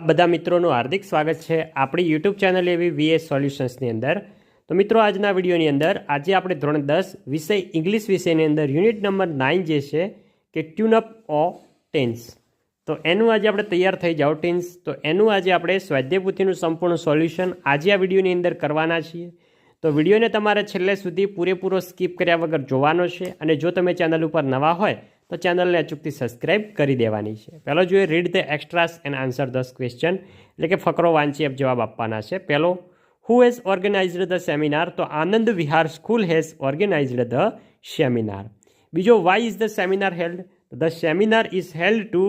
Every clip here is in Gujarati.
બધા મિત્રોનું હાર્દિક સ્વાગત છે આપણી યુટ્યુબ ચેનલ એવી વીએસ સોલ્યુશન્સની અંદર. તો મિત્રો આજના વિડીયોની અંદર આજે આપણે ધોરણ 10 વિષય ઇંગ્લિશ વિષયની અંદર યુનિટ નંબર 9 જે છે કે ટ્યુન અપ ઓ ટેન્સ, તો એનું આજે આપણે તૈયાર થઈ જાઓ ટેન્સ. તો એનું આજે આપણે સ્વાધ્યાય પોથીનું સંપૂર્ણ સોલ્યુશન આજે આ વિડીયોની અંદર કરવાના છીએ. તો વિડીયોને તમારે છેલ્લે સુધી પૂરેપૂરો સ્કીપ કર્યા વગર જોવાનો છે, અને જો તમે ચેનલ ઉપર નવા હોય તો ચેનલને અચૂકથી સબસ્ક્રાઇબ કરી દેવાની છે. પહેલો જોઈએ read the extracts and answer 10 question, એટલે કે ફકરો વાંચી જવાબ આપવાના છે. પહેલો, who has organized the seminar? તો Anand Vihar school has organized the seminar. બીજો, why is the seminar held? The seminar is held to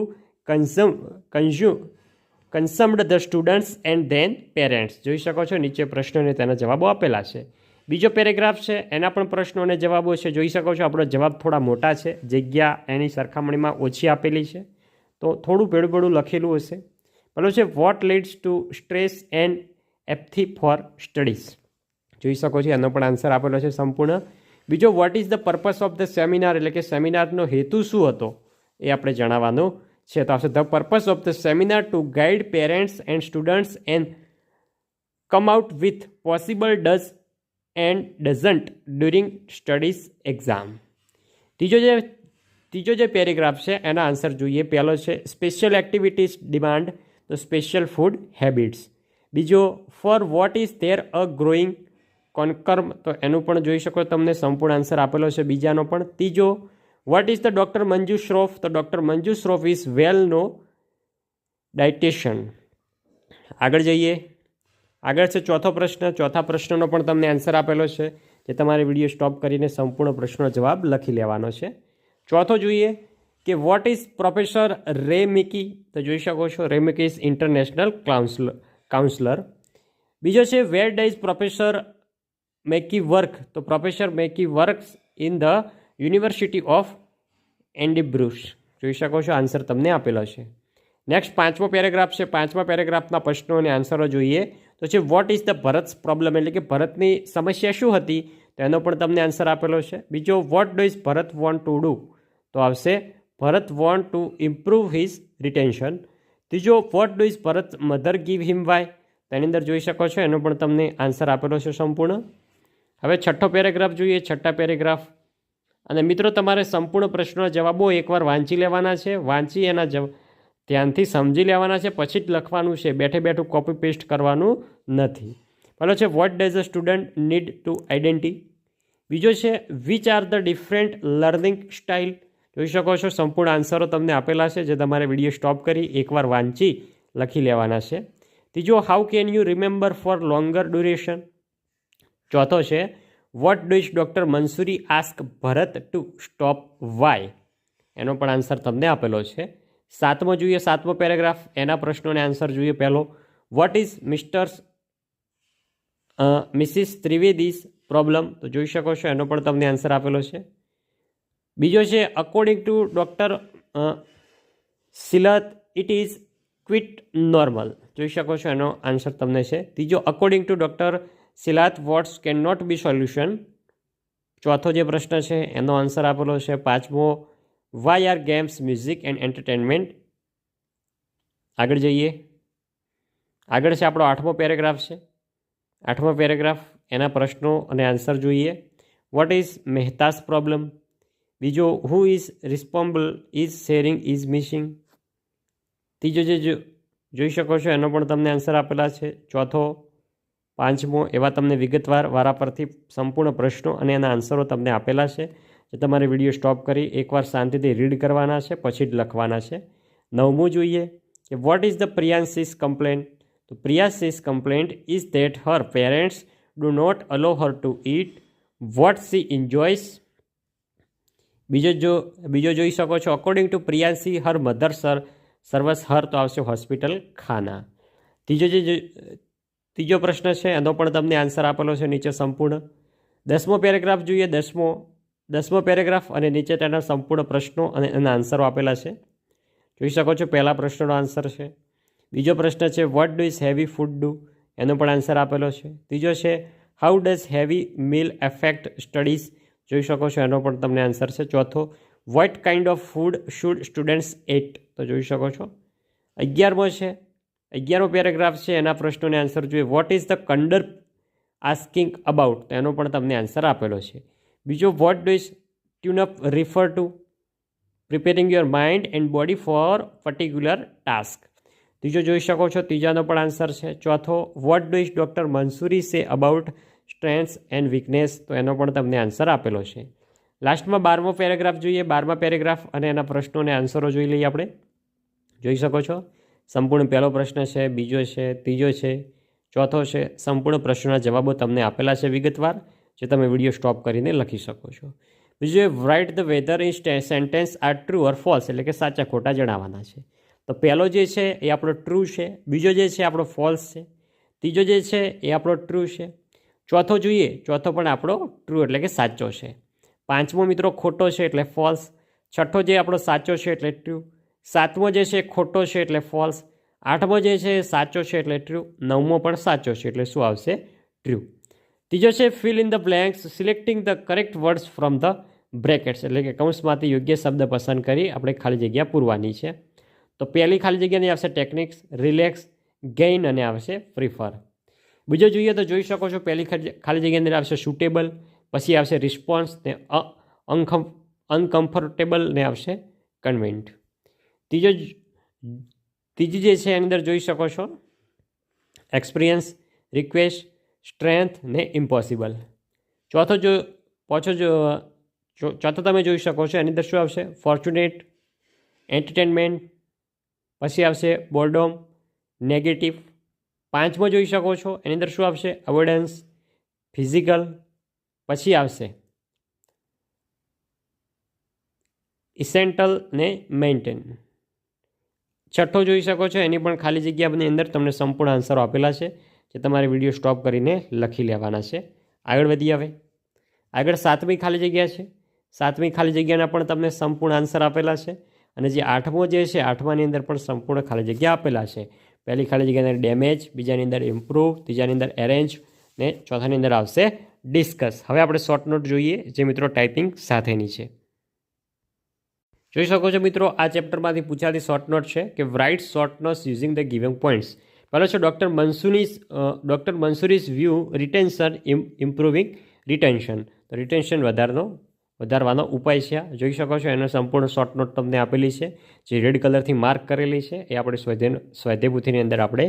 consumed the students and then parents. જોઈ શકો છો નીચે પ્રશ્નોને તેના જવાબો આપેલા છે. બીજો પેરેગ્રાફ છે, એના પણ પ્રશ્નો અને જવાબો છે. જોઈ શકો છો આપણો જવાબ થોડા મોટા છે, જગ્યા એની સરખામણીમાં ઓછી આપેલી છે, તો થોડું ભેળું લખેલું હશે. પેલો છે, what leads to stress and apathy for studies. જોઈ શકો છો એનો પણ આન્સર આપેલો છે સંપૂર્ણ. બીજો, vote is the purpose of the seminar? એટલે કે સેમિનારનો હેતુ શું હતો એ આપણે જણાવવાનું છે. તો આવશે the purpose of the seminar to guide parents and students and come out with possible and doesn't during studies exam. ત્રીજો જે પેરેગ્રાફ છે એના આન્સર જોઈએ. પહેલો છે, સ્પેશિયલ એક્ટિવિટીઝ ડિમાન્ડ તો સ્પેશિયલ ફૂડ હેબિટ્સ. બીજો, for what is there a growing concern? તો એનું પણ જોઈ શકો તમને સંપૂર્ણ આન્સર આપેલો છે બીજાનો પણ. ત્રીજો, what is the doctor Manju Shroff? તો doctor Manju Shroff is well known dietitian. આગળ જઈએ. આગળ છે ચોથો પ્રશ્ન. ચોથા પ્રશ્નનો પણ તમને આન્સર આપેલો છે, જે તમારે વિડીયો સ્ટોપ કરીને સંપૂર્ણ પ્રશ્નનો જવાબ લખી લેવાનો છે. ચોથો જોઈએ કે વોટ ઇઝ પ્રોફેસર રેમિકી? તો જોઈ શકો છો રેમિકી ઇઝ ઇન્ટરનેશનલ કાઉન્સલર. બીજો છે, where does professor Mackie work? તો professor Mackie works in the university of એન્ડિબ્રુસ. જોઈ શકો છો આન્સર તમને આપેલો છે. નેક્સ્ટ પાંચમો પેરેગ્રાફ છે. પાંચમા પેરેગ્રાફના પ્રશ્નો અને આન્સરો જોઈએ. તો છે, vote is the Bharat problem? એટલે કે ભરતની સમસ્યા શું હતી, તો એનો પણ તમને આન્સર આપેલો છે. બીજો, what does Bharat want to do? તો આવશે Bharat want to improve his retention. ત્રીજો, what does Bharat mother give him why? તેની અંદર જોઈ શકો છો એનો પણ તમને આન્સર આપેલો છે સંપૂર્ણ. હવે છઠ્ઠો પેરેગ્રાફ જોઈએ. છઠ્ઠા પેરેગ્રાફ, અને મિત્રો તમારે સંપૂર્ણ પ્રશ્નોના જવાબો એકવાર વાંચી લેવાના છે. વાંચી એના ધ્યાનથી સમજી લેવાના છે, પછી જ લખવાનું છે. બેઠું કોપી પેસ્ટ કરવાનું નથી. પહેલો છે, what does a student need to identity? બીજો છે, which are the different learning style? જોઈ શકો છો સંપૂર્ણ આન્સરો તમને આપેલા છે, જે તમારે વિડીયો સ્ટોપ કરી એકવાર વાંચી લખી લેવાના છે. ત્રીજો, how can you remember for longer duration? ચોથો છે, what does doctor Mansuri ask Bharat to stop why? એનો પણ આન્સર તમને આપેલો છે. સાતમો જોઈએ. સાતમો પેરેગ્રાફ, એના પ્રશ્નોને આન્સર જોઈએ. પહેલો, વોટ ઇઝ મિસિસ ત્રિવેદીઝ પ્રોબ્લેમ? તો જોઈ શકો છો એનો પણ તમને આન્સર આપેલો છે. બીજો છે, according to doctor Sillat it is quite normal. જોઈ શકો છો એનો આન્સર તમને છે. ત્રીજો, according to doctor Sillat what's can not be solution? ચોથો જે પ્રશ્ન છે એનો આન્સર આપેલો છે. પાંચમો, why are games music and entertainment? આગળ જઈએ. આગળ છે આપણો આઠમો પેરેગ્રાફ છે. આઠમો પેરેગ્રાફ, એના પ્રશ્નો અને આન્સર જોઈએ. What is Mehta's problem? બીજો, who is responsible is sharing is missing? ત્રીજો જે જોઈ શકો છો એનો પણ તમને આન્સર આપેલા છે. ચોથો, પાંચમો, એવા તમને વિગતવાર વારા પરથી સંપૂર્ણ પ્રશ્નો અને એના આન્સરો તમને આપેલા છે, જે તમારે વિડીયો સ્ટોપ કરી એકવાર શાંતિથી રીડ કરવાના છે, પછી જ લખવાના છે. નવમું જોઈએ કે what is the Priyanshi's complaint? તો Priyanshi's complaint is that her parents do not allow her to eat what she enjoys? બીજો જોઈ શકો છો, according to Priyanshi her mother serves her? તો આવશે હોસ્પિટલ ખાના. ત્રીજો પ્રશ્ન છે એનો પણ તમને આન્સર આપેલો છે નીચે સંપૂર્ણ. દસમો પેરેગ્રાફ જોઈએ. દસમો પેરેગ્રાફ અને નીચે તેના સંપૂર્ણ પ્રશ્નો અને એના આન્સરો આપેલા છે. જોઈ શકો છો પહેલા પ્રશ્નનો આન્સર છે. બીજો પ્રશ્ન છે, what does heavy food do? એનો પણ આન્સર આપેલો છે. ત્રીજો છે, how does heavy meal affect studies? જોઈ શકો છો એનો પણ તમને આન્સર છે. ચોથો, what kind of food should students eat? તો જોઈ શકો છો. 11મો છે 11મો પેરેગ્રાફ છે એના પ્રશ્નોને આન્સર જોઈએ. What is the counter asking about, તો એનો પણ તમને આન્સર આપેલો છે. બીજો, what does tune up refer to? Preparing your mind and body for particular task. ત્રીજો જોઈ શકો છો, ત્રીજાનો પણ આન્સર છે. ચોથો, vote does doctor Mansuri say about સ્ટ્રેન્થ્સ and weakness, તો એનો પણ તમને આન્સર આપેલો છે. લાસ્ટમાં 12મો પેરેગ્રાફ જોઈએ. 12મા પેરેગ્રાફ અને એના પ્રશ્નોને આન્સરો જોઈ લઈએ આપણે. જોઈ શકો છો, સંપૂર્ણ પહેલો પ્રશ્ન છે, બીજો છે, ત્રીજો છે, ચોથો છે. સંપૂર્ણ પ્રશ્નોના જવાબો તમને આપેલા છે વિગતવાર, જે તમે વિડીયો સ્ટોપ કરીને લખી શકો છો. બીજું, write the whether in sentence are true or false, એટલે કે સાચા ખોટા જણાવવાના છે. તો પહેલો જે છે એ આપણો ટ્રુ છે, બીજો જે છે આપણો ફોલ્સ છે, ત્રીજો જે છે એ આપણો ટ્રુ છે, ચોથો જોઈએ, ચોથો પણ આપણો ટ્રુ એટલે કે સાચો છે. પાંચમો મિત્રો ખોટો છે એટલે ફોલ્સ, છઠ્ઠો જે આપણો સાચો છે એટલે ટ્રુ, સાતમો જે છે ખોટો છે એટલે ફોલ્સ, આઠમો જે છે સાચો છે એટલે ટ્રુ, નવમો પણ સાચો છે એટલે શું આવશે? ટ્રુ. ત્રીજો છે fill in the blanks selecting the correct words from the brackets, એટલે કે કૌંસમાંથી યોગ્ય શબ્દ પસંદ કરી આપણે ખાલી જગ્યા પૂરવાની છે. તો પહેલી ખાલી જગ્યાની આવશે ટેકનિક્સ, રિલેક્સ, ગેઇન અને આવશે પ્રિફર. બીજો જોઈએ તો જોઈ શકો છો, પહેલી ખાલી જગ્યાની અંદર આવશે સુટેબલ, પછી આવશે રિસ્પોન્સ ને અનકમ્ફર્ટેબલ ને આવશે કન્વેન્ટ. ત્રીજી જે છે એની અંદર જોઈ શકો છો એક્સપિરિયન્સ, રિક્વેસ્ટ, સ્ટ્રેન્થ ને ઇમ્પોસિબલ. ચોથો તમે જોઈ શકો છો એની અંદર શું આવશે? ફોર્ચ્યુનેટ, એન્ટરટેનમેન્ટ, પછી આવશે બોર્ડોમ, નેગેટિવ. પાંચમો જોઈ શકો છો એની અંદર શું આવશે? અવોઇડન્સ, ફિઝિકલ, પછી આવશે ઇસેન્ટલ ને મેન્ટેન. છઠ્ઠો જોઈ શકો છો, એની પણ ખાલી જગ્યાની અંદર તમને સંપૂર્ણ આન્સરો આપેલા છે, જે તમારે વિડીયો સ્ટોપ કરીને લખી લેવાના છે. આગળ વધીએ હવે. આગળ સાતમી ખાલી જગ્યા છે. સાતમી ખાલી જગ્યાના પણ તમને સંપૂર્ણ આન્સર આપેલા છે. અને જે આઠમો જે છે, આઠમાની અંદર પણ સંપૂર્ણ ખાલી જગ્યા આપેલા છે. પહેલી ખાલી જગ્યાની અંદર ડેમેજ, બીજાની અંદર ઇમ્પ્રૂવ, ત્રીજાની અંદર એરેન્જ ને ચોથાની અંદર આવશે ડિસ્કસ. હવે આપણે શોર્ટ નોટ જોઈએ, જે મિત્રો ટાઈપિંગ સાથેની છે. જોઈ શકો છો મિત્રો, આ ચેપ્ટરમાંથી પૂછાતી શોર્ટ નોટ છે કે write short notes using the given points. પહેલો છે doctor Mansuri's view retention improving retention. તો રિટેન્શન વધારવાનો ઉપાય છે. જોઈ શકો છો, એનો સંપૂર્ણ શોર્ટ નોટ તમને આપેલી છે, જે રેડ કલરથી માર્ક કરેલી છે. એ આપણે સ્વાધ્યાયપોથીની અંદર આપણે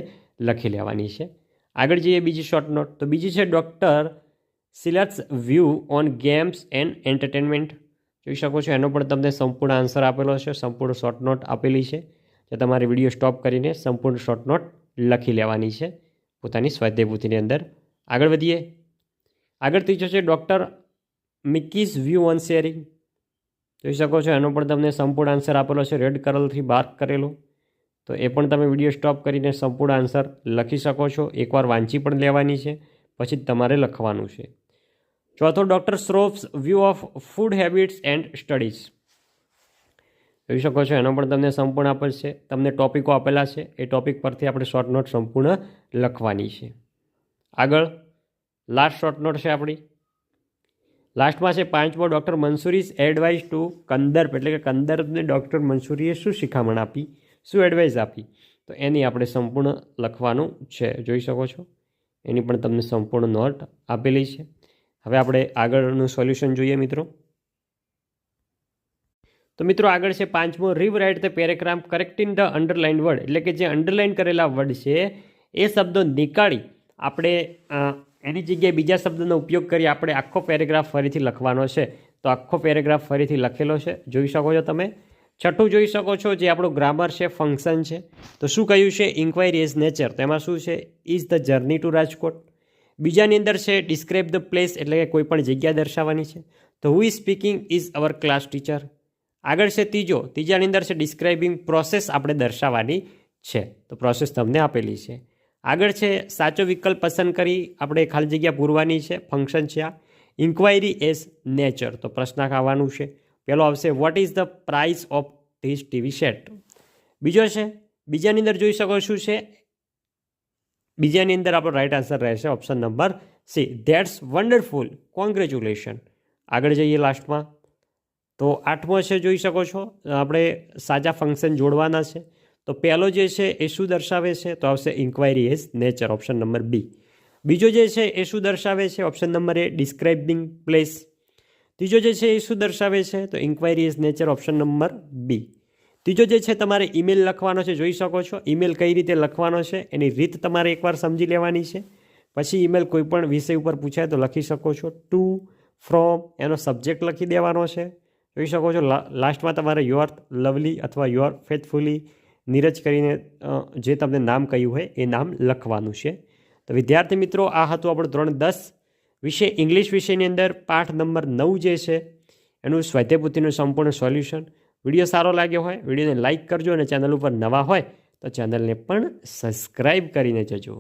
લખી લેવાની છે. આગળ જઈએ બીજી શોર્ટ નોટ. તો બીજી છે doctor Siller's view on games and entertainment. જોઈ શકો છો, એનો પણ તમને સંપૂર્ણ આન્સર આપેલો છે, સંપૂર્ણ શોર્ટ નોટ આપેલી છે, જે તમારે વિડીયો સ્ટોપ કરીને સંપૂર્ણ શોર્ટ નોટ લખી લેવાની છે પોતાની સ્વાધ્યાયપોથીની અંદર. આગળ વધીએ. આગળ ત્રીજો છે ડૉક્ટર મિકીઝ વ્યૂ ઓન શેરિંગ. જોઈ શકો છો, એનો પણ તમને સંપૂર્ણ આન્સર આપેલો છે, રેડ કલરથી માર્ક કરેલો. તો એ પણ તમે વિડીયો સ્ટોપ કરીને સંપૂર્ણ આન્સર લખી શકો છો. એકવાર વાંચી પણ લેવાની છે, પછી તમારે લખવાનું છે. ચોથો doctor Shroff's view of food habits and studies. જોઈ શકો છો, એનો પણ તમને સંપૂર્ણ આપેલ છે, તમને ટોપિકો આપેલા છે. એ ટોપિક પરથી આપણે શોર્ટ નોટ સંપૂર્ણ લખવાની છે. આગળ લાસ્ટ શોર્ટ નોટ છે આપણી. લાસ્ટમાં છે પાંચમો, ડૉક્ટર મંસૂરીઝ એડવાઇસ ટુ કંદર્પ, એટલે કે કંદર્પને ડૉક્ટર મંસૂરીએ શું શિખામણ આપી, શું એડવાઇસ આપી, તો એની આપણે સંપૂર્ણ લખવાનું છે. જોઈ શકો છો, એની પણ તમને સંપૂર્ણ નોટ આપેલી છે. હવે આપણે આગળનું સોલ્યુશન જોઈએ મિત્રો. તો મિત્રો આગળ છે પાંચમો, rewrite the paragraph correcting the underline word, એટલે કે જે અંડરલાઇન કરેલા વર્ડ છે એ શબ્દો નીકાળી આપણે એની જગ્યાએ બીજા શબ્દનો ઉપયોગ કરી આપણે આખો પેરેગ્રાફ ફરીથી લખવાનો છે. તો આખો પેરેગ્રાફ ફરીથી લખેલો છે, જોઈ શકો છો તમે. છઠ્ઠું જોઈ શકો છો, જે આપણું ગ્રામર છે, ફંક્શન છે. તો શું કહ્યું છે? Inquiry is nature. તો એમાં શું છે? Is the journey to Rajkot. બીજાની અંદર છે ડિસ્ક્રાઇબ ધ પ્લેસ, એટલે કે કોઈ પણ જગ્યા દર્શાવવાની છે. તો who is speaking is our class teacher. આગળ છે ત્રીજાની અંદર છે ડિસ્ક્રાઇબિંગ પ્રોસેસ આપણે દર્શાવવાની છે. તો પ્રોસેસ તમને આપેલી છે. આગળ છે સાચો વિકલ્પ પસંદ કરી આપણે ખાલી જગ્યા પૂરવાની છે, ફંક્શન છે આ. ઇન્ક્વાયરી એઝ નેચર, તો પ્રશ્નાર્થ આવવાનું છે. પહેલો આવશે vote is the price of this TV set. બીજો છે, બીજાની અંદર જોઈ શકો શું છે? બીજાની અંદર આપણો રાઇટ આન્સર રહેશે option number C, that's wonderful, congratulation. આગળ જઈએ લાસ્ટમાં. તો આઠમો છે, જોઈ શકો છો આપણે સાચા ફંક્શન જોડવાના છે. તો પહેલો જે છે એ શું દર્શાવે છે તો આવશે inquiry as nature, option number B. બીજો જે છે એ શું દર્શાવે છે, option number A describing place. ત્રીજો જે છે એ શું દર્શાવે છે તો inquiry as nature, option number B. ત્રીજો જે છે તમારે ઈમેલ લખવાનો છે, જોઈ શકો છો ઈમેલ કઈ રીતે લખવાનો છે એની રીત તમારે એકવાર સમજી લેવાની છે. પછી ઈમેલ કોઈ પણ વિષય ઉપર પૂછાય તો લખી શકો છો. ટુ, ફ્રોમ, એનો સબ્જેક્ટ લખી દેવાનો છે. જોઈ શકો છો લાસ્ટમાં તમારે યોર લવલી અથવા યોર ફેથફુલી નીરજ કરીને જે તમને નામ કહ્યું હોય એ નામ લખવાનું છે. તો વિદ્યાર્થી મિત્રો, આ હતું આપણું ધોરણ 10 વિષય ઇંગ્લિશ વિષયની અંદર પાઠ નંબર 9 જે છે એનું સ્વાધ્યાયપોથીનું સંપૂર્ણ સોલ્યુશન. વિડીયો સારો લાગ્યો હોય વિડીયોને લાઇક કરજો અને ચેનલ ઉપર નવા હોય તો ચેનલને પણ સબસ્ક્રાઈબ કરીને જજો.